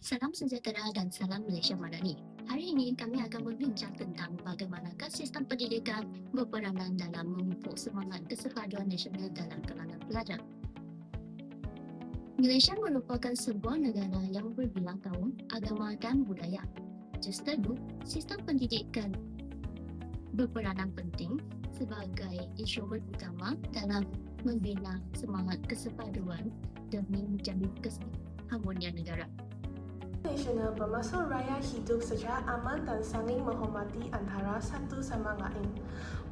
Salam sejahtera dan salam Malaysia Madani. Hari ini kami akan berbincang tentang bagaimanakah sistem pendidikan berperanan dalam memupuk semangat kesepaduan nasional dalam kalangan pelajar. Malaysia merupakan sebuah negara yang berbilang kaum, agama dan budaya. Justru, sistem pendidikan berperanan penting sebagai instrumen utama dalam membina semangat kesepaduan demi menjamin keharmonian negara. Nasional bermaksud rakyat hidup secara aman dan saling menghormati antara satu sama lain.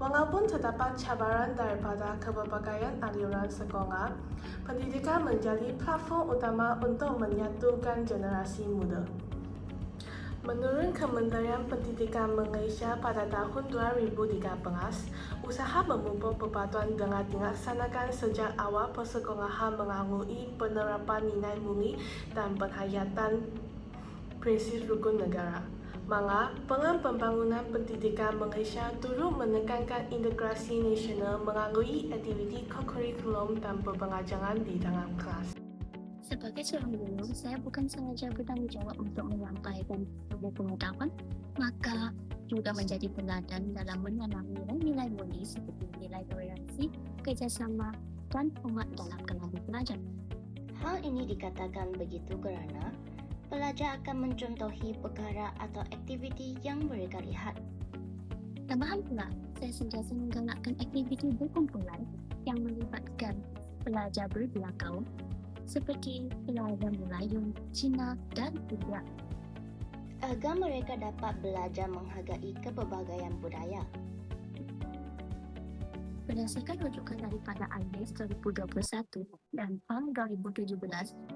Walaupun terdapat cabaran daripada kepelbagaian aliran sekolah, pendidikan menjadi platform utama untuk menyatukan generasi muda. Menurut Kementerian Pendidikan Malaysia pada tahun 2013, usaha memupuk perpaduan dengan dilaksanakan sejak awal persekolahan melalui penerapan nilai murni dan penghayatan prinsip rukun negara. Maka, peran pembangunan pendidikan Malaysia turut menekankan integrasi nasional melalui aktiviti kokurikulum dan pembelajaran di dalam kelas. Sebagai seorang guru, saya bukan sahaja bertanggungjawab untuk menyampaikan ilmu pengetahuan, maka juga menjadi teladan dalam menanam nilai-nilai murni seperti nilai toleransi, kerjasama, dan hormat dalam kalangan pelajar. Hal ini dikatakan begitu kerana pelajar akan mencontohi perkara atau aktiviti yang mereka lihat. Tambahan pula, saya sentiasa menggalakkan aktiviti berkumpulan yang melibatkan pelajar berbelah kaum seperti pelajar Melayu, Cina dan India agar mereka dapat belajar menghargai kepelbagaian budaya. Berdasarkan rujukan daripada IBIS 2021 dan PAM 2017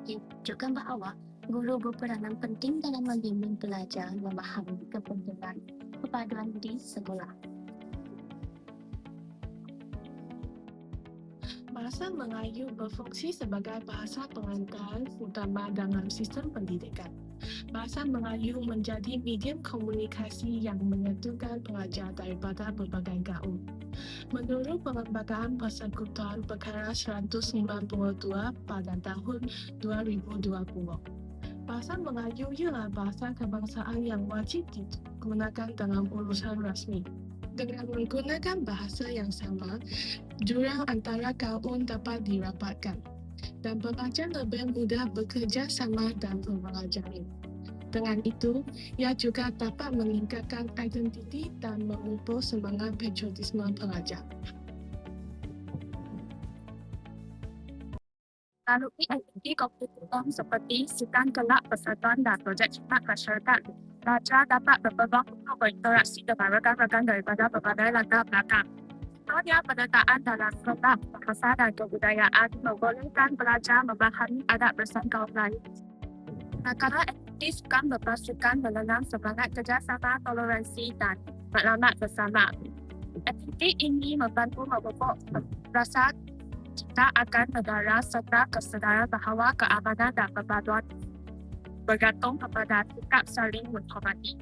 yang menunjukkan bahawa guru berperanan penting dalam membimbing pelajar memahami kepentingan perpaduan di sekolah. Bahasa Melayu berfungsi sebagai bahasa pengantar utama dalam sistem pendidikan. Bahasa Melayu menjadi medium komunikasi yang menyatukan pelajar daripada berbagai kaum. Menurut Perlembagaan Persekutuan Perkara 192 pada tahun 2020, bahasa Melayu ialah bahasa kebangsaan yang wajib digunakan dalam urusan rasmi. Dengan menggunakan bahasa yang sama, jurang antara kaum dapat dirapatkan dan pelajar lebih mudah bekerja sama dan mempelajari. Dengan itu, ia juga dapat meningkatkan identiti dan memupuk semangat patriotisme pelajar. Melalui aktiviti kokurikulum seperti sukan kelab persatuan dan projek khidmat masyarakat, pelajar dapat berpeluang untuk berinteraksi dengan rakan-rakan daripada berbagai latar belakang. Contohnya, penyertaan dalam kelab bahasa dan kebudayaan membolehkan pelajar memahami adat bersama kaum lain. Manakala aktiviti sukan berpasukan menanam semangat kerjasama, toleransi dan matlamat bersama. Aktiviti ini membantu memupuk rasa cinta akan negara serta kesedaran bahawa keamanan dan perpaduan bergantung kepada sikap saling menghormati.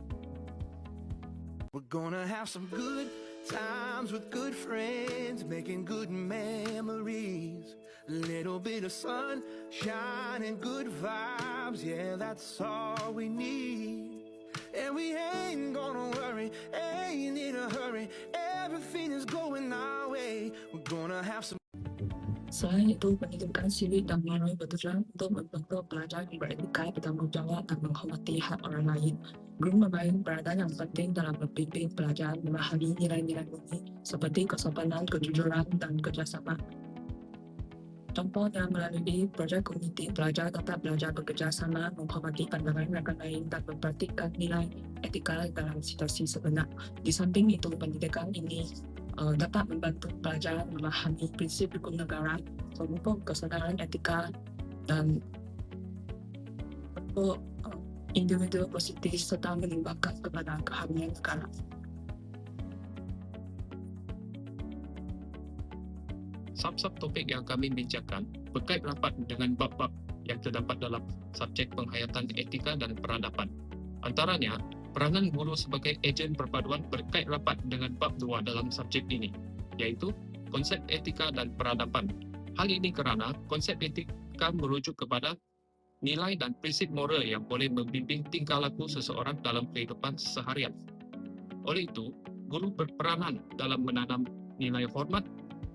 We're gonna have some good times with good friends, making good memories. A little bit of sunshine and good vibes, yeah, that's all we need. And we ain't gonna worry, ain't in a hurry, everything is going our way. We're gonna have some. Selain itu, pendidikan civic dan moral bertujuan untuk membentuk pelajar yang beretika, bertanggung jawab dan menghormati hak orang lain. Guru memmainkan peranan yang penting dalam membimbing pelajar memahami nilai-nilai murni seperti kesopanan, kejujuran, dan kerjasama. Contohnya, melalui projek komuniti, pelajar dapat belajar bekerja sama, menghormati pandangan rakan lain, dan mempraktikkan nilai etika dalam situasi sebenar. Di samping itu, pendidikan ini dapat membantu pelajar memahami prinsip hukum negara, memupuk kesedaran etika, dan untuk individu positif serta menimbulkan kepada keharmonian negara. Sub-sub topik yang kami bincangkan berkait rapat dengan bab-bab yang terdapat dalam subjek penghayatan etika dan peradaban. Antaranya, peranan guru sebagai ejen perpaduan berkait rapat dengan bab 2 dalam subjek ini, iaitu konsep etika dan peradaban. Hal ini kerana konsep etika merujuk kepada nilai dan prinsip moral yang boleh membimbing tingkah laku seseorang dalam kehidupan seharian. Oleh itu, guru berperanan dalam menanam nilai hormat,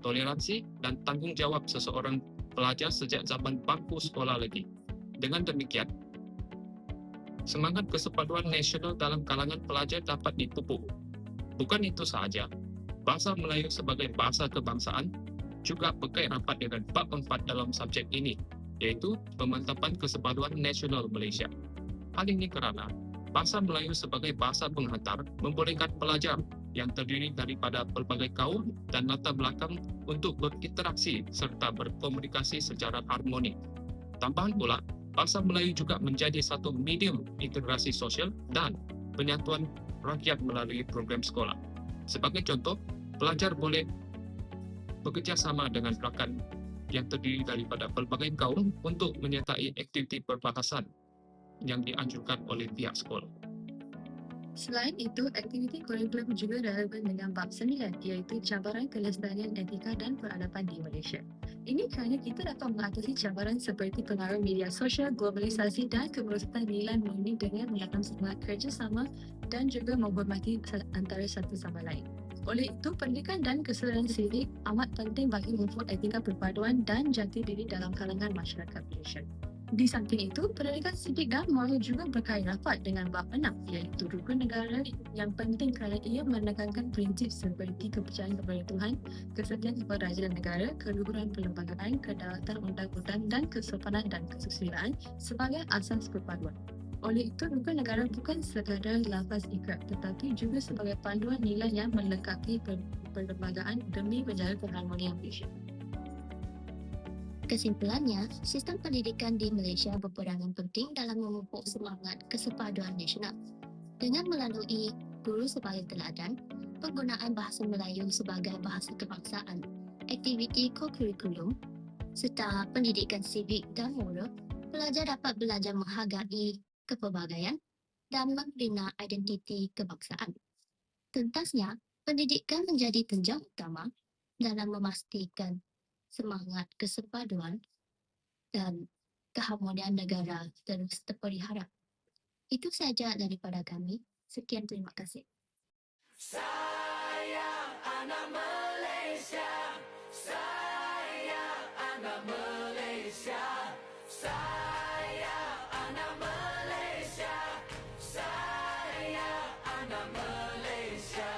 toleransi, dan tanggung jawab seseorang pelajar sejak zaman bangku sekolah lagi. Dengan demikian, semangat kesepaduan nasional dalam kalangan pelajar dapat dipupuk. Bukan itu sahaja, bahasa Melayu sebagai bahasa kebangsaan juga berkait rapat dengan bab 4 dalam subjek ini, iaitu pemantapan kesepaduan nasional Malaysia. Hal ini kerana bahasa Melayu sebagai bahasa penghantar membolehkan pelajar yang terdiri daripada pelbagai kaum dan latar belakang untuk berinteraksi serta berkomunikasi secara harmonik. Tambahan pula, bahasa Melayu juga menjadi satu medium integrasi sosial dan penyatuan rakyat melalui program sekolah. Sebagai contoh, pelajar boleh bekerjasama dengan rakan yang terdiri daripada pelbagai kaum untuk menyertai aktiviti perbahasan yang dianjurkan oleh pihak sekolah. Selain itu, aktiviti kurikulum juga relevan dengan bab 9 iaitu cabaran kelestarian etika dan peradaban di Malaysia. Ini kerana kita dapat mengatasi cabaran seperti pengaruh media sosial, globalisasi dan kemerosotan nilai murni dengan menanam semangat kerjasama dan juga menghormati antara satu sama lain. Oleh itu, pendidikan dan kesedaran sivik amat penting bagi memupuk etika perpaduan dan jati diri dalam kalangan masyarakat Malaysia. Di samping itu, pendidikan sivik dan moral juga berkait rapat dengan bab 6 iaitu rukun negara yang penting kerana ia menekankan prinsip seperti kepercayaan kepada Tuhan, kesetiaan kepada raja dan negara, keluhuran perlembagaan, kedaulatan undang-undang dan kesopanan dan kesusilaan sebagai asas perpaduan. Oleh itu, rukun negara bukan sekadar lafaz ikrar tetapi juga sebagai panduan nilai yang melengkapi perlembagaan demi menjaga keharmonian Malaysia. Kesimpulannya, sistem pendidikan di Malaysia berperanan penting dalam memupuk semangat kesepaduan nasional. Dengan melalui guru sebagai teladan, penggunaan bahasa Melayu sebagai bahasa kebangsaan, aktiviti ko-kurikulum, serta pendidikan sivik dan moral, pelajar dapat belajar menghargai kepelbagaian dan membina identiti kebangsaan. Tuntasnya, pendidikan menjadi tunjang utama dalam memastikan semangat kesepaduan dan keharmonian negara terus terpelihara. Itu sahaja daripada kami. Sekian, terima kasih. Sayang anak Malaysia, sayang anak Malaysia, sayang anak Malaysia, sayang anak Malaysia.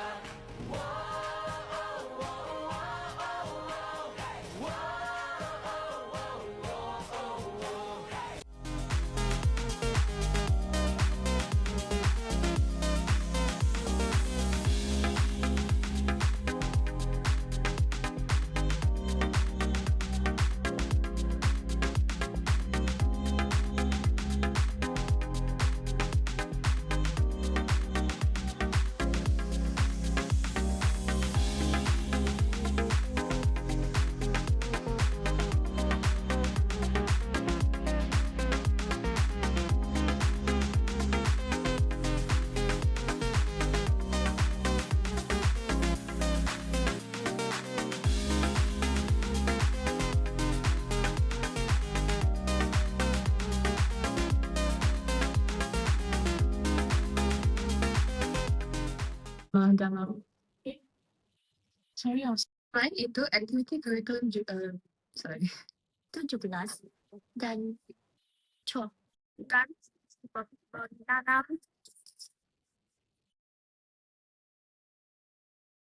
Dalam Selain itu, aktiviti kurikulum juga 17 dan 12. Dan menanam